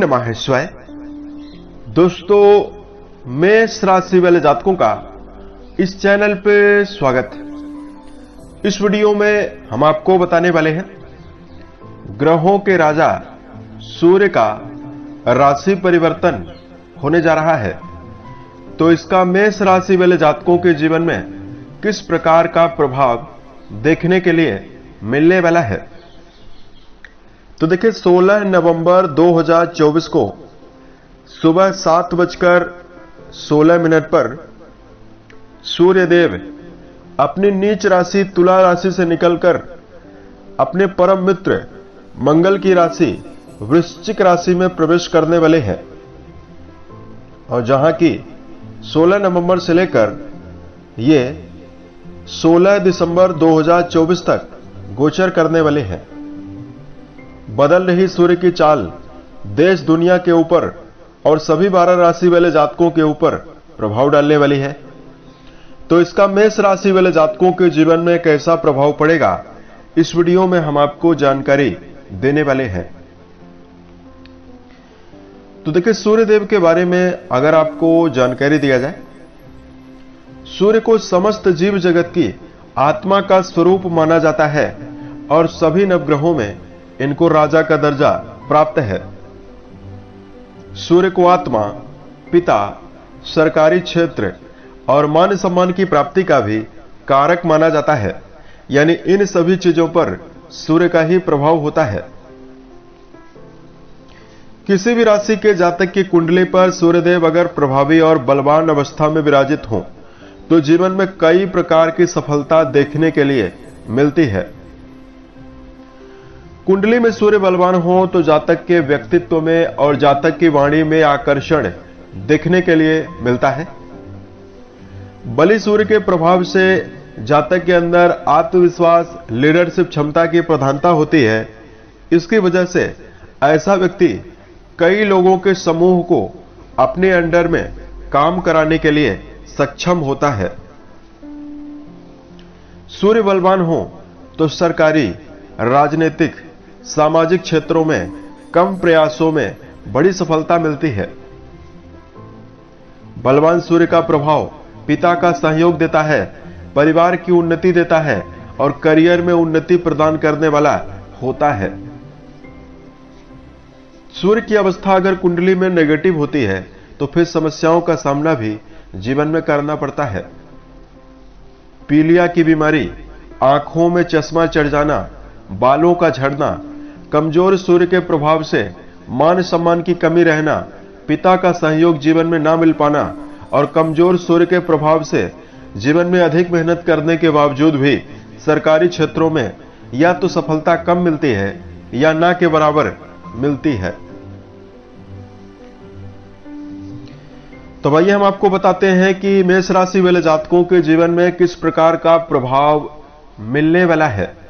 नमः शिवाय। दोस्तों, मेष राशि वाले जातकों का इस चैनल पे स्वागत है। इस वीडियो में हम आपको बताने वाले हैं ग्रहों के राजा सूर्य का राशि परिवर्तन होने जा रहा है, तो इसका मेष राशि वाले जातकों के जीवन में किस प्रकार का प्रभाव देखने के लिए मिलने वाला है। तो देखिए, 16 नवंबर 2024 को सुबह 7:16 पर सूर्यदेव अपनी नीच राशि तुला राशि से निकलकर अपने परम मित्र मंगल की राशि वृश्चिक राशि में प्रवेश करने वाले हैं, और जहां की 16 नवंबर से लेकर ये 16 दिसंबर 2024 तक गोचर करने वाले हैं। बदल रही सूर्य की चाल देश दुनिया के ऊपर और सभी 12 राशि वाले जातकों के ऊपर प्रभाव डालने वाली है। तो इसका मेष राशि वाले जातकों के जीवन में कैसा प्रभाव पड़ेगा, इस वीडियो में हम आपको जानकारी देने वाले हैं। तो देखिए, सूर्यदेव के बारे में अगर आपको जानकारी दिया जाए, सूर्य को समस्त जीव जगत की आत्मा का स्वरूप माना जाता है और सभी नवग्रहों में इनको राजा का दर्जा प्राप्त है। सूर्य को आत्मा, पिता, सरकारी क्षेत्र और मान सम्मान की प्राप्ति का भी कारक माना जाता है, यानी इन सभी चीजों पर सूर्य का ही प्रभाव होता है। किसी भी राशि के जातक की कुंडली पर सूर्यदेव अगर प्रभावी और बलवान अवस्था में विराजित हों तो जीवन में कई प्रकार की सफलता देखने के लिए मिलती है। कुंडली में सूर्य बलवान हो तो जातक के व्यक्तित्व में और जातक की वाणी में आकर्षण देखने के लिए मिलता है। बलि सूर्य के प्रभाव से जातक के अंदर आत्मविश्वास, लीडरशिप क्षमता की प्रधानता होती है। इसकी वजह से ऐसा व्यक्ति कई लोगों के समूह को अपने अंडर में काम कराने के लिए सक्षम होता है। सूर्य बलवान हो तो सरकारी, राजनीतिक, सामाजिक क्षेत्रों में कम प्रयासों में बड़ी सफलता मिलती है। बलवान सूर्य का प्रभाव पिता का सहयोग देता है, परिवार की उन्नति देता है और करियर में उन्नति प्रदान करने वाला होता है। सूर्य की अवस्था अगर कुंडली में नेगेटिव होती है तो फिर समस्याओं का सामना भी जीवन में करना पड़ता है। पीलिया की बीमारी, आंखों में चश्मा चढ़ जाना, बालों का झड़ना, कमजोर सूर्य के प्रभाव से मान सम्मान की कमी रहना, पिता का सहयोग जीवन में ना मिल पाना और कमजोर सूर्य के प्रभाव से जीवन में अधिक मेहनत करने के बावजूद भी सरकारी क्षेत्रों में या तो सफलता कम मिलती है या ना के बराबर मिलती है। तो भाई, हम आपको बताते हैं कि मेष राशि वाले जातकों के जीवन में किस प्रकार का प्रभाव मिलने वाला है।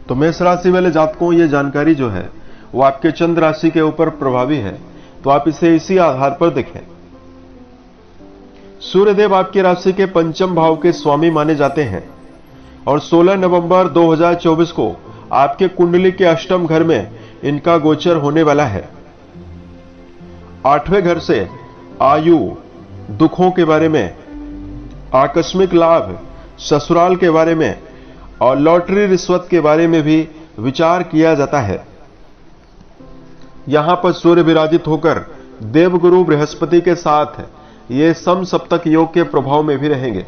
तो मेष राशि वाले जातकों, ये जानकारी जो है वो आपके चंद्र राशि के ऊपर प्रभावी है, तो आप इसे इसी आधार पर देखें। सूर्यदेव आपकी राशि के पंचम भाव के स्वामी माने जाते हैं और 16 नवंबर 2024 को आपके कुंडली के अष्टम घर में इनका गोचर होने वाला है। 8वें घर से आयु, दुखों के बारे में, आकस्मिक लाभ, ससुराल के बारे में और लॉटरी रिश्वत के बारे में भी विचार किया जाता है। यहां पर सूर्य विराजित होकर देवगुरु बृहस्पति के साथ ये सम सप्तक योग के प्रभाव में भी रहेंगे।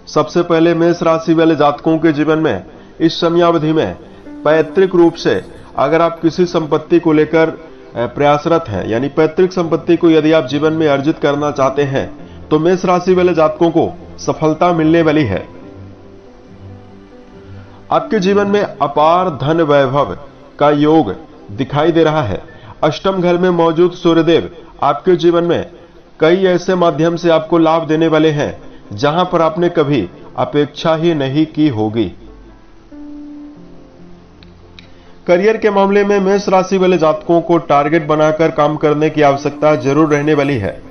सबसे पहले मेष राशि वाले जातकों के जीवन में इस समयावधि में पैतृक रूप से अगर आप किसी संपत्ति को लेकर प्रयासरत हैं, यानी पैतृक संपत्ति को यदि आप जीवन में अर्जित करना चाहते हैं, तो मेष राशि वाले जातकों को सफलता मिलने वाली है। आपके जीवन में अपार धन वैभव का योग दिखाई दे रहा है। अष्टम घर में मौजूद सूर्यदेव आपके जीवन में कई ऐसे माध्यम से आपको लाभ देने वाले हैं जहां पर आपने कभी अपेक्षा ही नहीं की होगी। करियर के मामले में मेष राशि वाले जातकों को टारगेट बनाकर काम करने की आवश्यकता जरूर रहने वाली है।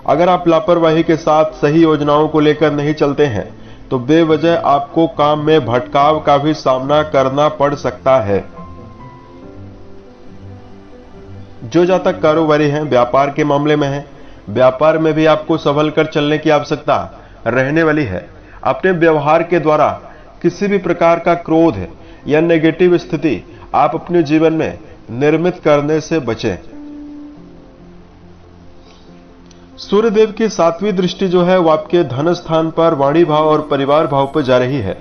अगर आप लापरवाही के साथ सही योजनाओं को लेकर नहीं चलते हैं तो बेवजह आपको काम में भटकाव का भी सामना करना पड़ सकता है। जो जातक कारोबारी हैं, व्यापार के मामले में हैं, व्यापार में भी आपको संभल कर चलने की आवश्यकता रहने वाली है। अपने व्यवहार के द्वारा किसी भी प्रकार का क्रोध या नेगेटिव स्थिति आप अपने जीवन में निर्मित करने से बचें। सूर्यदेव की 7वीं दृष्टि जो है वो आपके धन स्थान पर, वाणी भाव और परिवार भाव पर जा रही है।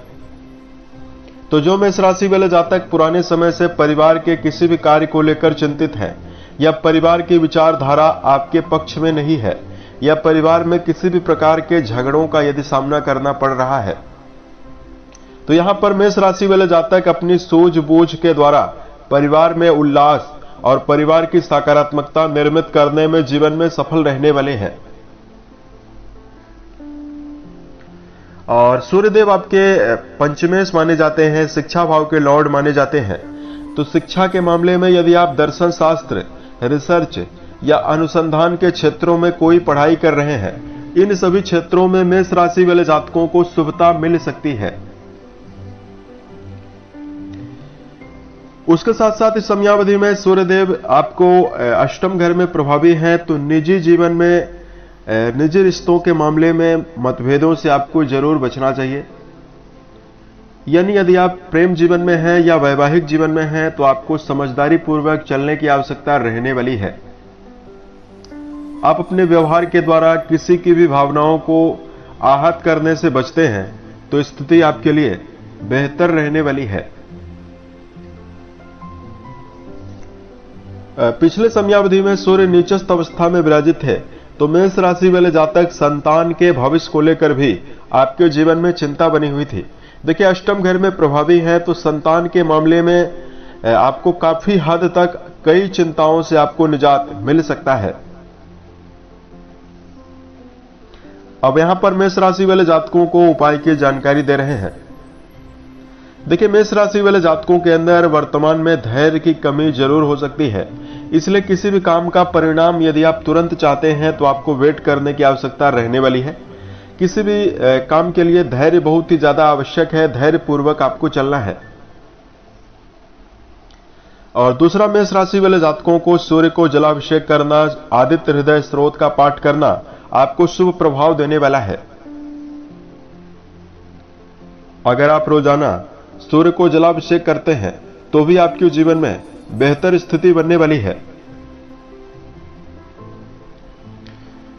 तो जो मेष राशि वाले जातक पुराने समय से परिवार के किसी भी कार्य को लेकर चिंतित हैं, या परिवार की विचारधारा आपके पक्ष में नहीं है, या परिवार में किसी भी प्रकार के झगड़ों का यदि सामना करना पड़ रहा है, तो यहां पर मेष राशि वाले जातक अपनी सूझबूझ के द्वारा परिवार में उल्लास और परिवार की सकारात्मकता निर्मित करने में जीवन में सफल रहने वाले हैं। और सूर्यदेव आपके पंचमेश माने जाते हैं, शिक्षा भाव के लॉर्ड माने जाते हैं। तो शिक्षा के मामले में यदि आप दर्शन शास्त्र, रिसर्च या अनुसंधान के क्षेत्रों में कोई पढ़ाई कर रहे हैं, इन सभी क्षेत्रों में मेष राशि वाले जातकों को शुभता मिल सकती है। उसके साथ साथ इस समयावधि में सूर्यदेव आपको अष्टम घर में प्रभावी हैं, तो निजी जीवन में, निजी रिश्तों के मामले में मतभेदों से आपको जरूर बचना चाहिए। यानी यदि आप प्रेम जीवन में हैं या वैवाहिक जीवन में हैं, तो आपको समझदारी पूर्वक चलने की आवश्यकता रहने वाली है। आप अपने व्यवहार के द्वारा किसी की भी भावनाओं को आहत करने से बचते हैं, तो स्थिति आपके लिए बेहतर रहने वाली है। पिछले समयावधि में सूर्य नीचस्थ अवस्था में विराजित है, तो मेष राशि वाले जातक संतान के भविष्य को लेकर भी आपके जीवन में चिंता बनी हुई थी। देखिए, अष्टम घर में प्रभावी है, तो संतान के मामले में आपको काफी हद तक कई चिंताओं से आपको निजात मिल सकता है। अब यहां पर मेष राशि वाले जातकों को उपाय की जानकारी दे रहे हैं। देखिए, मेष राशि वाले जातकों के अंदर वर्तमान में धैर्य की कमी जरूर हो सकती है, इसलिए किसी भी काम का परिणाम यदि आप तुरंत चाहते हैं तो आपको वेट करने की आवश्यकता रहने वाली है। किसी भी काम के लिए धैर्य बहुत ही ज्यादा आवश्यक है, धैर्य पूर्वक आपको चलना है। और दूसरा, मेष राशि वाले जातकों को सूर्य को जलाभिषेक करना, आदित्य हृदय स्रोत का पाठ करना आपको शुभ प्रभाव देने वाला है। अगर आप रोजाना सूर्य को जलाभिषेक करते हैं तो भी आपके जीवन में बेहतर स्थिति बनने वाली है।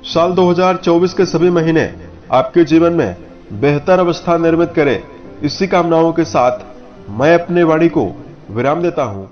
साल 2024 के सभी महीने आपके जीवन में बेहतर अवस्था निर्मित करें, इसी कामनाओं के साथ मैं अपने वाणी को विराम देता हूं।